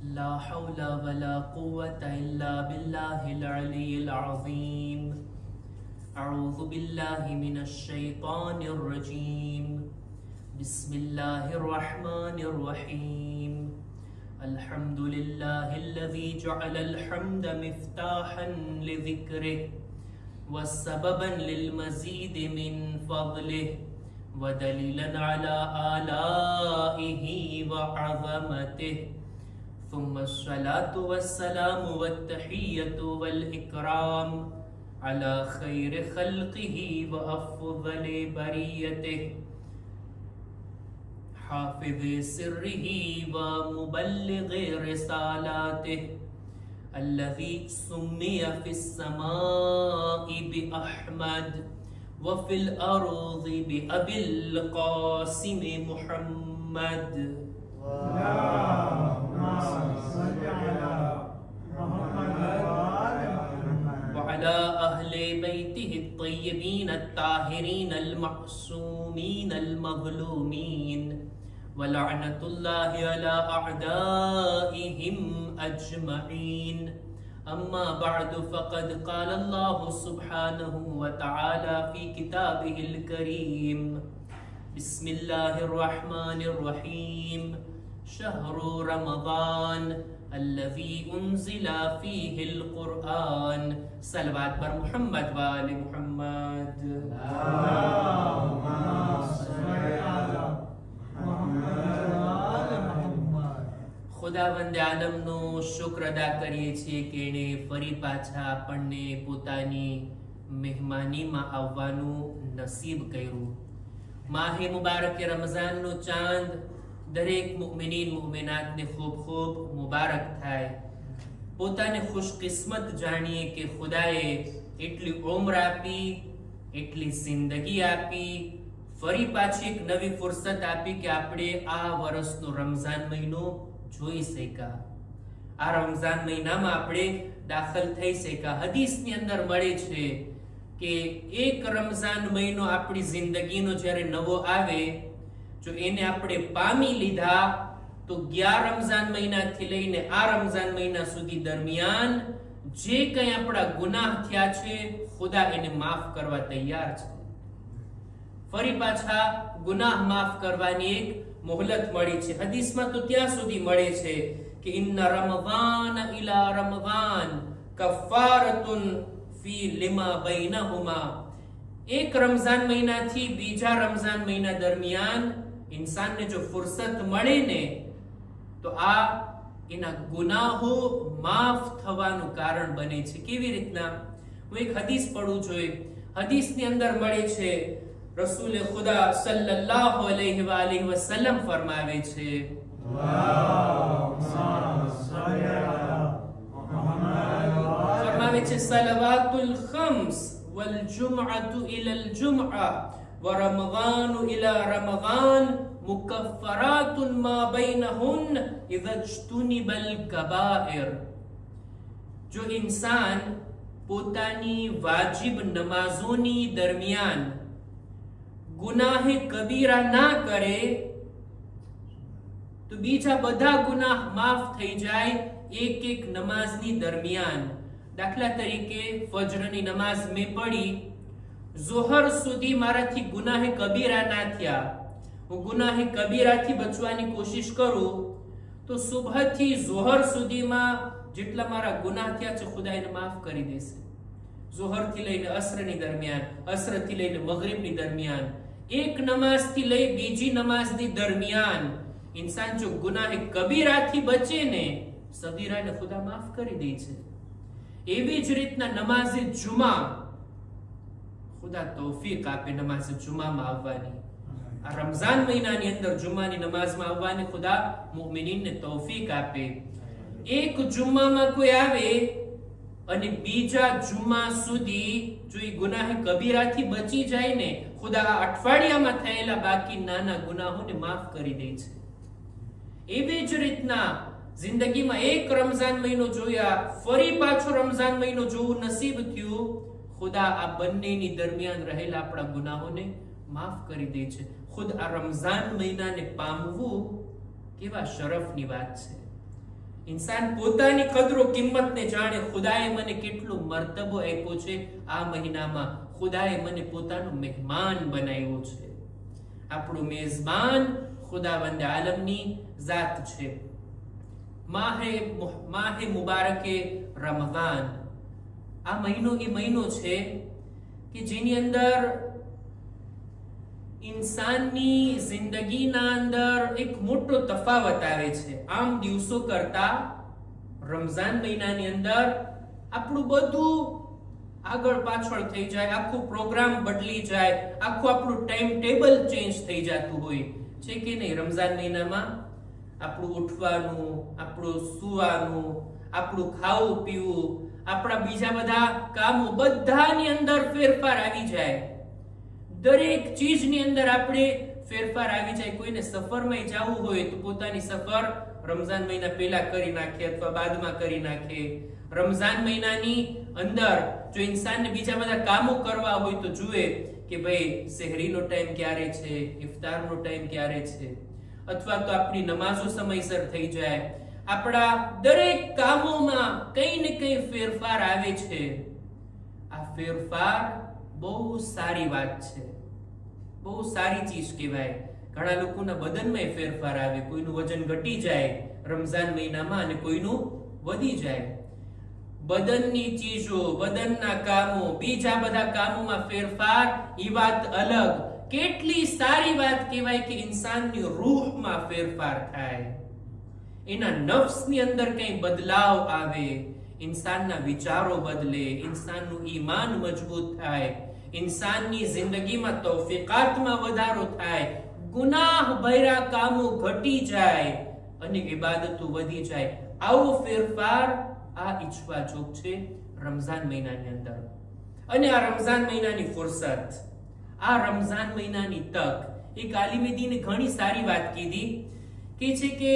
لا حول ولا قوة إلا بالله العلي العظيم. أعوذ بالله من الشيطان الرجيم. بسم الله الرحمن الرحيم. الحمد لله الذي جعل الحمد مفتاحا لذكره وسببا للمزيد من فضله ودليلا على آلائه وعظمته. ثم الصلاة والسلام والتحية والإكرام على خير خلقه وأفضل بريته حافظ سره ومبلغ رسالاته الذي سمي في السماء بأحمد وفي الأرض بأبي القاسم محمد. وعلى أهل بيته الطيبين الطاهرين المعصومين المظلومين ولعنة الله على أعدائهم أجمعين. أما بعد فقد قال الله سبحانه وتعالى في كتابه الكريم: بسم الله الرحمن الرحيم. شهر رمضان الذي أنزل فيه القرآن. صلوات بر محمد وآل محمد. ખુદાવંદ આલમનો શુક્ર અદા કરીએ છીએ કે એણે ફરી પાછા આપણને પોતાની મહેમાનીમાં આવવાનું નસીબ કર્યું. માહે મુબારક રમઝાનનો ચાંદ દરેક મુમિનીન મુમિનાતને ખૂબ ખૂબ મુબારક થાય. પોતાને ખુશકિસ્મત જાણીએ કે ખુદાએ એટલી ઉંમર આપી, એટલી જિંદગી આપી, ફરી પાછી એક નવી ફુરસત આપી કે આપણે આ વર્ષનો રમઝાન મહિનો જોઈ શક્યા, આ રમઝાન મહિનામાં આપણે દાખલ થઈ શક્યા. હદીસની અંદર મળે છે કે એક રમઝાન મહિનો આપણી જિંદગીનો જ્યારે નવો આવે, જો એને આપણે પામી લીધા તો 11 રમઝાન મહિનાથી લઈને આ રમઝાન મહિના સુધી દરમિયાન જે કંઈ આપણા ગુનાહ થયા છે ખુદા એને માફ કરવા તૈયાર છે. ફરી પાછા ગુનાહ માફ કરવાની એક મોહલત મળી છે. હદીસમાં તો ત્યાં સુધી મળે છે કે ઇન્ના રમઝાન ઇલા રમઝાન કફારતુન ફી લિમા બૈનહુમા. એક રમઝાન મહિનાથી બીજા રમઝાન મહિના દરમિયાન ઇન્સાનને જો ફુરસત મળે ને તો આ એના ગુનાહો માફ થવાનું કારણ બને છે. કેવી રીતના? હું એક હદીસ પડું જોઈએ. હદીસની અંદર મળે છે રસૂલ ખુદા સલ્લલ્લાહુ અલૈહિ વસલ્લમ ફરમાવે છે, સલવાતુલ ખમ્સ વલ જુમઅતુ ઇલલ જુમઅ વ રમઝાન ઇલા રમઝાન મુકફ્ફરાતુન મા બૈનહુન ઇઝા ઇજ્તુનિબલ કબાઇર. જો ઇન્સાન પોતાની વાજિબ નમાઝોની દરમિયાન ગુનાહે કબીરા ના કરે તો બીજા બધા ગુનાહ માફ થઈ જાય એક એક નમાઝની દરમિયાન. દાખલા તરીકે ફજરની નમાઝ મેં પડી, ઝોહર સુધી મારાથી ગુનાહે કબીરા ના થયા, હું ગુનાહે કબીરાથી બચવાની કોશિશ કરું તો સુબહથી ઝોહર સુધીમાં જેટલા મારા ગુનાહ થયા છે ખુદા એને માફ કરી દેશે. ઝોહરથી લઈને અસરની દરમિયાન, અસરથી લઈને મગરિબની દરમિયાન, એક નમાઝથી લઈ બીજી નમાઝની દરમિયાન ઇન્સાન જો ગુનાહે કબીરાથી બચે ને સગીરાને ખુદા માફ કરી દે છે. એવી જ રીતના નમાઝે જુમા ખુદા તૌફીક આપે નમાઝે જુમામાં આવવાની. આ રમઝાન મહિનાની અંદર જુમાની નમાઝમાં આવવાની ખુદા મુમિનીનને તૌફીક આપે. એક જુમ્મામાં કોઈ આવે અને બીજા જુમ્મા સુધી જો એ ગુનાહે કબીરાથી બચી જાય ને ખુદા આ અઠવાડિયામાં થયેલા બાકી નાના ગુનાહોને માફ કરી દે છે. એવી જ રીતના જિંદગીમાં એક રમઝાન મહિનો જોયા, ફરી પાછો રમઝાન મહિનો જોવું નસીબ થયું, ખુદા આ બંનેની દરમિયાન રહેલા આપણા ગુનાહોને માફ કરી દે છે. ખુદ આ રમઝાન મહિનાને પામવું કેવા શરફની વાત છે. ઇન્સાન પોતાની કદરો કિંમતને જાણે. ખુદાએ મને કેટલો મર્તબો આપ્યો છે. આ મહિનામાં ખુદાએ મને પોતાનો મહેમાન બનાવ્યો છે. આપણું મેઝબાન ખુદાવંદ આલમની ઝાત છે. માહે મુબારકે રમઝાન, આ મહિનો એ મહિનો છે કે જેની અંદર ઇન્સાનની જિંદગીના અંદર એક મોટો તફાવત આવે છે. આમ દિવસો કરતા રમઝાન મહિનાની અંદર આપણું બધું આગળ પાછળ થઈ જાય, આખું પ્રોગ્રામ બદલી જાય, આખું આપણું ટાઈમ ટેબલ ચેન્જ થઈ જતું હોય છે કે નહીં. રમઝાન મહિનામાં આપણું ઉઠવાનું, આપણું સુવાનું, આપણું ખાવું પીવું, આપણા બીજા બધા કામો બધાની અંદર ફેરફાર આવી જાય. દરેક ચીજની અંદર આપણે ફેરફાર આવી જાય. કોઈને સફરમાં જવું હોય તો પોતાની સફર રમઝાન મહિના પહેલા કરી નાખે અથવા બાદમાં કરી નાખે. રમઝાન મહિનાની અંદર જો ઇન્સાનને બીજા બધા કામો કરવા હોય તો જુએ કે ભાઈ સહેરીનો ટાઈમ ક્યારે છે, ઇફતારનો ટાઈમ ક્યારે છે, અથવા તો આપણી નમાઝો સમયસર થઈ જાય. આપણા દરેક કામોમાં કંઈ ને કંઈ ફેરફાર આવે છે. આ ફેરફાર બહુ સારી વાત છે, બહુ સારી ચીજ કહેવાય. ઘણા લોકોના બદનમાં ફેરફાર આવે. કોઈનું વજન ઘટી જાય રમઝાન મહિનામાં અને કોઈનું વધી જાય. બદનની ચીજો, બદનના કામો, બીજા બધા કામોમાં ફેરફાર, એ વાત અલગ. કેટલી સારી વાત કહેવાય કે ઇન્સાનની રૂહમાં ફેરફાર થાય, એના નફ્સની અંદર કંઈ બદલાવ આવે, ઇન્સાનના વિચારો બદલે, ઇન્સાનનું ઈમાન મજબૂત થાય, ઇન્સાનની જિંદગીમાં તૌફીકાતમાં વધારો થાય, ગુનાહ ભર્યા કામો ઘટી જાય અને ઇબાદતો વધી જાય. આવો ફેરફાર આ ઈચ્છવા જોગ છે રમઝાન મહિનાની અંદર. અને આ રમઝાન મહિનાની ફુરસત, આ રમઝાન મહિનાની તક, એક આલિમે દીને ઘણી સારી વાત કીધી કે છે કે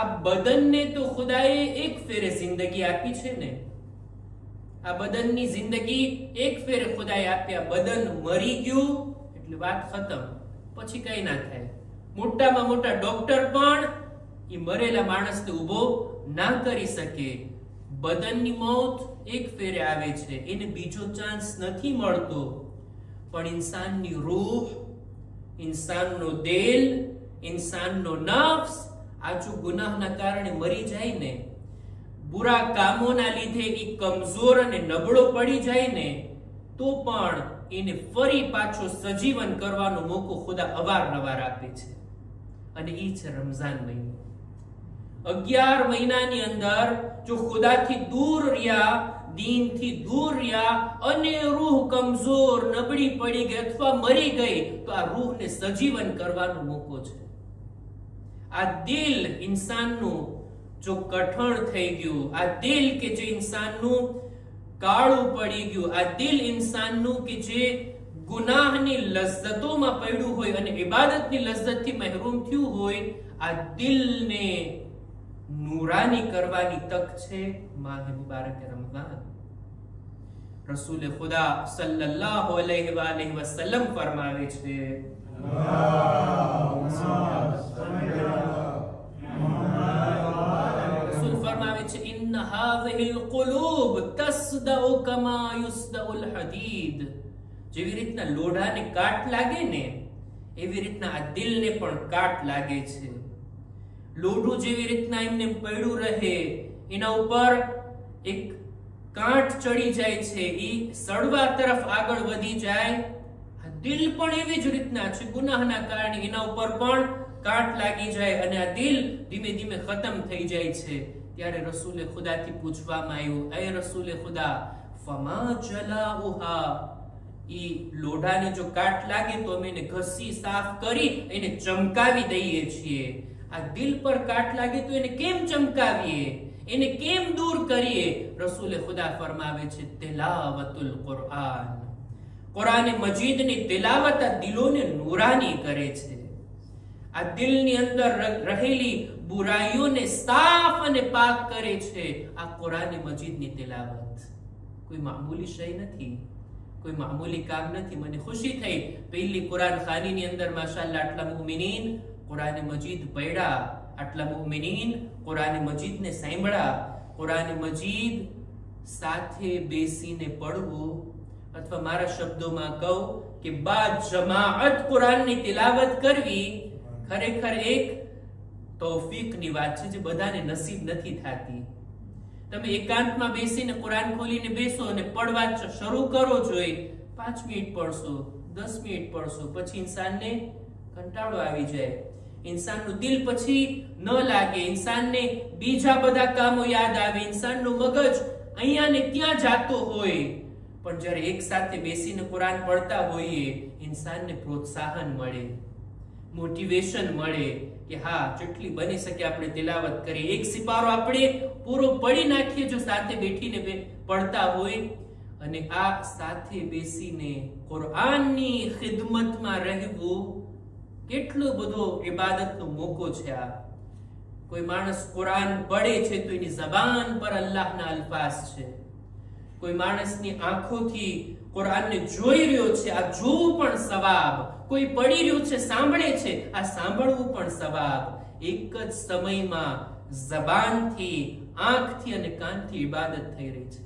આ બદનને તો ખુદાએ એક ફેરે જિંદગી આપી છે ને. આ બદનની જિંદગી એક ફેરે ખુદાએ આપી. આ બદન મરી ગયું એટલે વાત ખતમ, પછી કઈ ના થાય. મોટામાં મોટા ડોક્ટર પણ એ મરેલા માણસને ઊભો ના કરી શકે. બદનની મોત એક ફેરે આવે છે, એને બીજો ચાન્સ નથી મળતો. પણ ઇન્સાનની રૂહ, ઇન્સાનનો દિલ, ઇન્સાનનો નફ્સ આજુ ગુનાહના કારણે મરી જાય ને, બુરા કામોના લીધે એ કમજોર અને નબળો પડી જાય ને, તો પણ એને ફરી પાછો સજીવન કરવાનો મોકો ખુદા અવારનવાર આપે છે. અને એ છે રમઝાન મહિનો. 11 મહિનાની અંદર જો ખુદાથી દૂર રહ્યા, દીનથી દૂર રહ્યા અને રૂહ કમજોર નબળી પડી ગઈ અથવા મરી ગઈ, તો આ રૂહને સજીવન કરવાનો મોકો છે. આ દિલ ઇન્સાનનું જો કઠણ થઈ ગયું, આ દિલ કે જે ઇન્સાનનું કાળું પડી ગયું, આ દિલ ઇન્સાનનું કે જે ગુનાહની લઝ્ઝતોમાં પડ્યું હોય અને ઇબાદતની લઝ્ઝતથી મહેરૂમ થયું હોય, આ દિલને નૂરાની કરવાની તક છે માહ મુબારક રમઝાન. રસૂલ ખુદા સલ્લલ્લાહુ અલૈહિ વસલ્લમ ફરમાવે છે, રસૂલ ફરમાવે છે, ઇન્ન હાઝિહિલ કુલૂબ તસ્દઉ કમા યુસ્દઉલ હદીદ. જેવી રીતના લોઢાને કાટ લાગે ને, એવી રીતના આ દિલને પણ કાટ લાગે છે. લોઢું જેવી રીતના એમને પડ્યું રહે, એના ઉપર એક કાંટ ચડી જાય છે, એ સડવા તરફ આગળ વધી જાય. દિલ પણ એવી જ રીતના છે, ગુનાહના કારણે એના ઉપર પણ કાંટ લાગી જાય અને આ દિલ ધીમે ધીમે ખતમ થઈ જાય છે. ત્યારે રસૂલે ખુદાથી પૂછવામાં આવ્યું, એ રસૂલે ખુદા, ફમા જલાઉહા, ઈ લોઢાને જો કાટ લાગે તો અમે એને ઘસી સાફ કરી એને ચમકાવી દઈએ છીએ. આ દિલ પર કાટ લાગે તો એને કેમ ચમકાવીએ, એને કેમ દૂર કરીએ? રસૂલે ખુદા ફરમાવે છે, તિલાવતુલ કુરઆન. કુરાન મજીદની તિલાવત આ દિલોને નૂરાની કરે છે. આ દિલની અંદર રહેલી બુરાઈઓને સાફ અને પાક કરે છે આ કુરાન મજીદની તિલાવત. કોઈ મામૂલી શય નથી, કોઈ મામૂલી કામ નથી. મને ખુશી થઈ, પહેલી કુરાન ખાનીની અંદર માશાઅલ્લાહ આટલા મુમિનીન કુરાન મજીદ પઢ્યા આટલા મુમિનીન કુરાન મજીદને સાંભળ્યા. કુરાન મજીદ સાથે બેસીને પડવું, અથવા મારા શબ્દોમાં કહું કે બાદ જમાઅત કુરાનની તિલાવત કરવી ખરેખર એક તૌફીકની વાત છે જે બધાને નસીબ નથી થતી. તમે એકાંતમાં બેસીને કુરાન ખોલીને બેસો અને પડવા શરૂ કરો, જોઈ 5 મિનિટ પડશો, 10 મિનિટ પડશો, પછી ઇન્સાનને કંટાળો આવી જાય, ઇન્સાનનું દિલ પછી ન લાગે, ઇન્સાનને બીજા બધા કામો યાદ આવે, ઇન્સાનનું મગજ અહીંયા ને ત્યાં જાતો હોય. પણ જ્યારે એક સાથે બેસીને કુરાન પડતા હોઈએ, ઇન્સાનને પ્રોત્સાહન મળે, મોટિવેશન મળે કે હા, જેટલી બની શકે આપણે તિલાવત કરીએ. એક સિપારો આપણે પૂરો પડી નાખીએ જો સાથે બેઠીને પડતા હોય. અને આ સાથે બેસીને કુરાનની ખિદમતમાં રહેવું કેટલો બધો ઇબાદતનો મોકો છે. આ કોઈ માણસ કુરાન પડે છે તો એની જબાન પર અલ્લાહના અલ્ફાઝ છે. કોઈ માણસની આંખોથી કુરાનને જોઈ રહ્યો છે, આ જોવું પણ સવાબ. કોઈ પડી રહ્યું છે, સાંભળે છે, આ સાંભળવું પણ સવાબ. એક જ સમયમાં જબાનથી, આંખથી અને કાનથી ઇબાદત થઈ રહી છે.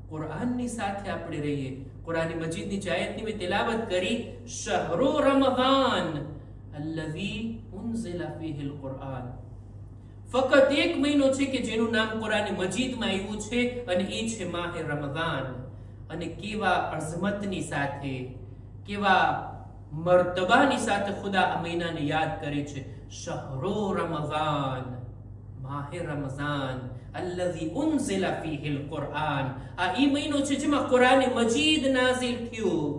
કુરાનની સાથે આપણે રહીએ. કુરાન મજીદની આયતની મેં તિલાવત કરી, શહરુ રમઝાન અલ્લઝી ઉન્ઝિલા ફીહિલ કુરઆન. ફક્ત એક મહિનો છે કે જેનું નામ કુરાન મજીદમાં આવ્યું છે, અને એ છે માહે રમઝાન. અને કેવા અઝમતની સાથે, કેવા મર્તબાની સાથે ખુદા આ મહિનાને યાદ કરે છે. શહરુ રમઝાન, માહે રમઝાન અલ્લઝી ઉન્ઝિલા ફીહિલ કુરઆન. આ ઈ મહિનો છે જેમાં કુરાન મજીદ નાઝિલ થયું.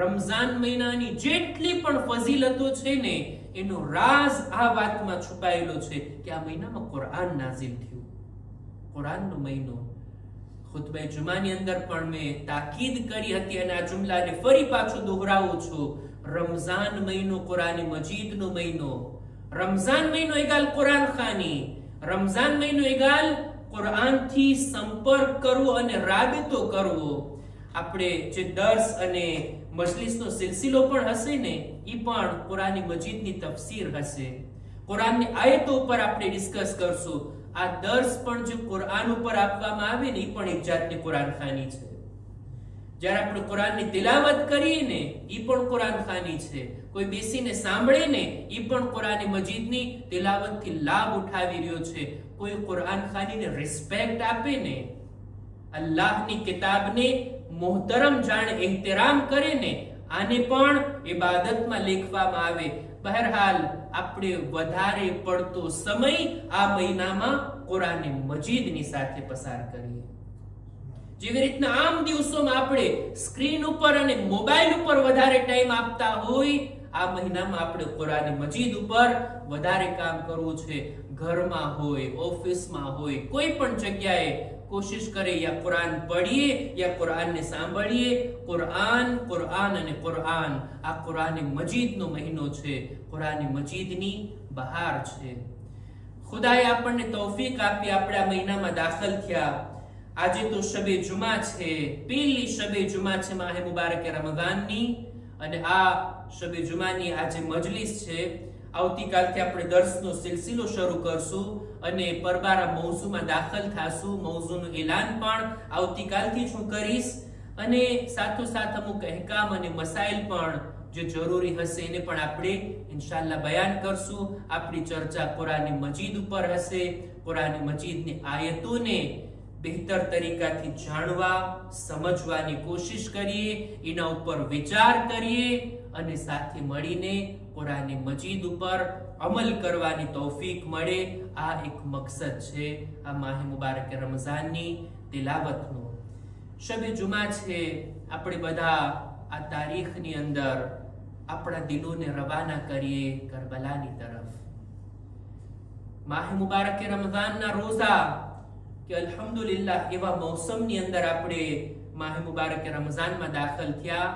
રમઝાન મહિનાની જેટલી પણ ફઝીલતો છે ને, એનો રાઝ આ વાતમાં છુપાયેલો છે કે આ મહિનામાં કુરાન નાઝિલ થયું. કુરાનનો મહિનો. ખુતબે જુમાની અંદર પણ મેં તાકીદ કરી હતી અને આ જુમલાને ફરી પાછું દોહરાવું છું. રમઝાન મહિનો કુરાન મજીદનો મહિનો. રમઝાન મહિનો એગાલ કુરાન ખાની. રમઝાન મહિનો એગાલ કુરાનથી સંપર્ક કરવો અને રાબતો કરવો. આપણે જે દર્સ અને મજલિસનો સિલસિલો પણ હશે ને, એ પણ કુરાન મજીદની તફસીર હશે. કુરાનની આયતો ઉપર આપણે ડિસ્કસ કરશું. આ દર્સ પણ જે કુરાન ઉપર આપવામાં આવે ને, એ પણ એક જાતની કુરાન ખાની છે. જ્યારે આપણે કુરાનની તિલાવત કરીએ ને, એ પણ કુરાન ખાની છે. કોઈ બેસીને સાંભળે ને, એ પણ કુરાન મજીદની તિલાવતથી લાભ ઉઠાવી રહ્યો છે. કોઈ કુરાન ખાનીને રિસ્પેક્ટ આપે ને, અલ્લાહની કિતાબને મોહતરમ જાણે એહતરામ કરે ને, આને પણ ઇબાદતમાં લેખવામાં આવે. બહરહાલ આપણે વધારે પડતો સમય આ મહિનામાં કુરાન મજીદની સાથે પસાર કરીએ. જેવી રીતના આમ દિવસોમાં આપણે સ્ક્રીન ઉપર અને મોબાઈલ ઉપર વધારે ટાઈમ આપતા હોય, આ મહિનામાં આપણે કુરાન મજીદ ઉપર વધારે કામ કરવું છે. ઘરમાં હોય, ઓફિસમાં હોય, કોઈ પણ જગ્યાએ કોશિશ કરે યા કુરાન પઢીએ યા કુરાનને સાંભળીએ. કુરાન, કુરાન અને કુરાન. આ કુરાન મજીદનો મહિનો છે. કુરાન મજીદની બહાર છે. ખુદાએ આપણને તૌફીક આપી, આપણે આ મહિનામાં દાખલ થયા. આજે તો શબે જુમા છે, પહેલી શબે જુમા છે માહે મુબારક રમઝાનની. અને આ શબે જુમાની આજે મજલિસ છે. આવતીકાલથી આપણે દર્સનો સિલસિલો શરૂ કરશું અને પરબારા મૌઝુમાં દાખલ થાશું. મૌઝુનું એલાન પણ આવતીકાલથી જ હું કરીશ, અને સાથોસાથ અમુક અહેકામ અને મસાઇલ પણ જે જરૂરી હશે એને પણ આપણે ઇન્શાઅલ્લાહ બયાન કરશું. આપણી ચર્ચા કુરાન મજીદ ઉપર હશે. કુરાન મજીદની આયતોને બહેતર તરીકાથી જાણવા, સમજવાની કોશિશ કરીએ, એના ઉપર વિચાર કરીએ અને સાથે મળીને કુરાન મજીદ ઉપર અમલ કરવાની તૌફીક મળે. આ એક મકસદ છે આ માહ મુબારક રમઝાનની તિલાવતનો. શબે જુમા છે. આપણે બધા આ તારીખની અંદર આપણા દિલોને રવાના કરીએ કરબલાની તરફ. માહ મુબારક રમઝાનના રોઝા કે અલ્હમ્દુલિલ્લાહ એવા મૌસમની અંદર આપણે માહ મુબારક રમઝાનમાં દાખલ થયા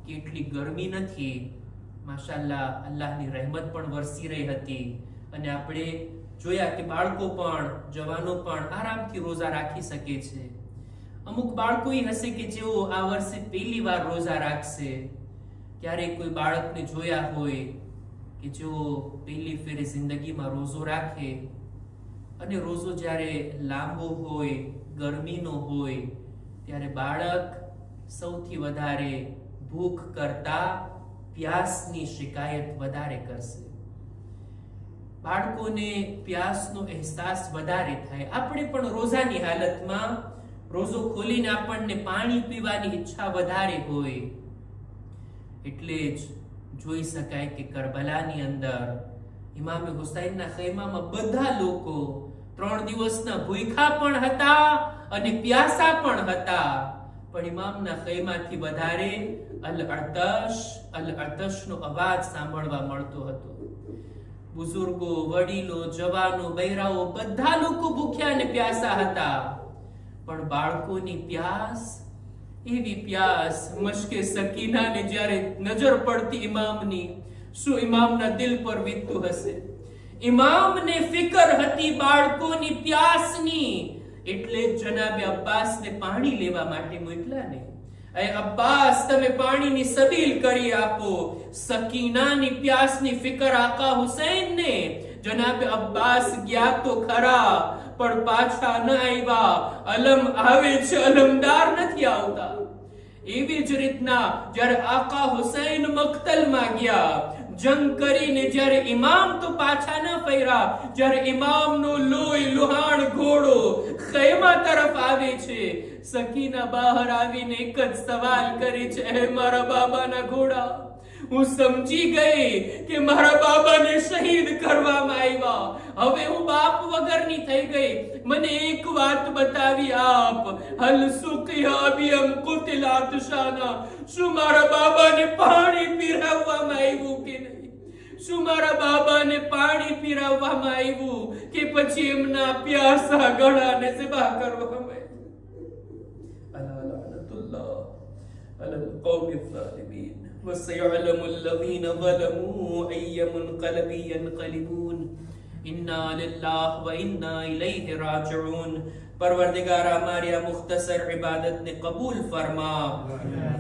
કે એટલી ગરમી નથી. માશાઅલ્લાહ, અલ્લાહની રહેમત પણ વરસી રહી હતી. અને આપણે જોયા કે બાળકો પણ, જવાનો પણ આરામથી રોઝા રાખી શકે છે. અમુક બાળકો હશે કે જેઓ આ વર્ષે પહેલી વાર રોઝા રાખશે. ક્યારેક કોઈ બાળકને જોયા હોય કે જો પહેલી ફેરે જિંદગીમાં રોજો રાખે અને રોજો જ્યારે લાંબો હોય, ગરમીનો હોય, ત્યારે બાળક સૌથી વધારે ભૂખ કરતા પ્યાસની શિકાયત વધારે કરશે. બાળકોને પ્યાસનો અહેસાસ વધારે થાય. આપણે પણ રોજાની હાલતમાં રોજો ખોલીને આપણને પાણી પીવાની ઈચ્છા વધારે હોય. એટલે જ જોઈ શકાય કે કરબલાની અંદર ઇમામે હુસૈનના ખૈમામાં બધા લોકો 3 દિવસના ભૂખ્યા પણ હતા અને પ્યાસા પણ હતા, પણ ઇમામના ખૈમાથી વધારે અલ અતશનો અવાજ સાંભળવા મળતો હતો. બુઝુર્ગો, વડીલો, જવાનો, બૈરાઓ બધા લોકો ભૂખ્યા અને પ્યાસા હતા, પણ બાળકોની પ્યાસ, એવી પ્યાસ મશ્કે સકીનાને જ્યારે નજર પડતી ઇમામની, શું ઇમામના દિલ પર વીતતું હશે? ઇમામને ફિકર હતી બાળકોની પ્યાસની, એટલે જનાબે અબ્બાસને પાણી લેવા માટે મોકલ્યા ને. એ અબ્બાસ, તમે પાણીની સબીલ કરી આપો. સકીનાની પ્યાસની ફિકર આકા હુસૈનને. જનાબે અબ્બાસ ગયા તો ખરા, પણ પાછા ન આવ્યા. અલમ આવે છે, અલમદાર નથી આવતા. એવી જ રીતના જ્યારે આકા હુસૈન મક્તલમાં ગયા, જંગ કરીને જ્યારે ઇમામ તો પાછા ન ફર્યા, જ્યારે ઇમામનો લોહી લુહાણ ઘોડો ખૈમા તરફ આવે છે, સકીના બહાર આવીને એક જ સવાલ કરે છે, હે મારા બાબાના ઘોડા, હું સમજી ગઈ કે મારા બાબાને શહીદ કરવામાં આવ્યા. હવે હું બાપ વગરની થઈ ગઈ. મને એક વાત બતાવી આપ. હલ સુકિયા બિયમ કુતિલાત શાના. શું મારા બાબાને પાણી પીરાવવામાં આવ્યું કે નહીં? શું મારા બાબાને પાણી પીરાવવામાં આવ્યું કે પછી એમના પ્યાસા ગળાને ઝબા કરવામાં આવ્યું? અલા લઅનતુલ્લાહ અલલ કૌમિ ઝાલિમીન. وسيعلم الذين ظلموا أي منقلب ينقلبون إنا لله وإنا إليه راجعون. परवरदिगार हमारी मुख्तसर इबादत ने कबूल फरमा.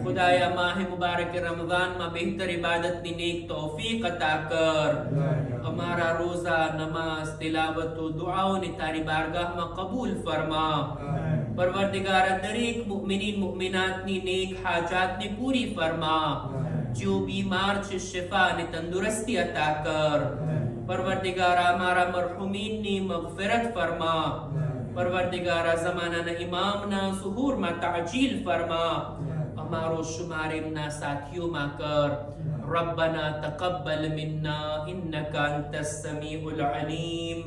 खुदाया माह मुबारक रमजान में बेहतर इबादत ની નેક તૌફીક અતા કર. અમારા રોઝા, નમાઝ, તિલાવત, દુઆઓને તારી બારગાહમાં કબૂલ ફરમા. પરવરદિગાર દરેક મુમિનીન મુમિનાતની નેક હાજાતને પૂરી ફરમા. जो बीमार છે શિફા અને તંદુરસ્તી અતા કર. પરવરદિગાર અમારા મરહુમીનની મગફિરત ફરમા. પરવરદિગાર ઝમાનાના ઇમામના સુહૂરમાં તાજીલ ફરમા. અમારો શુમાર એમના સાથીઓમાં કર. ربنا تقبل منا إنك أنت السميع العليم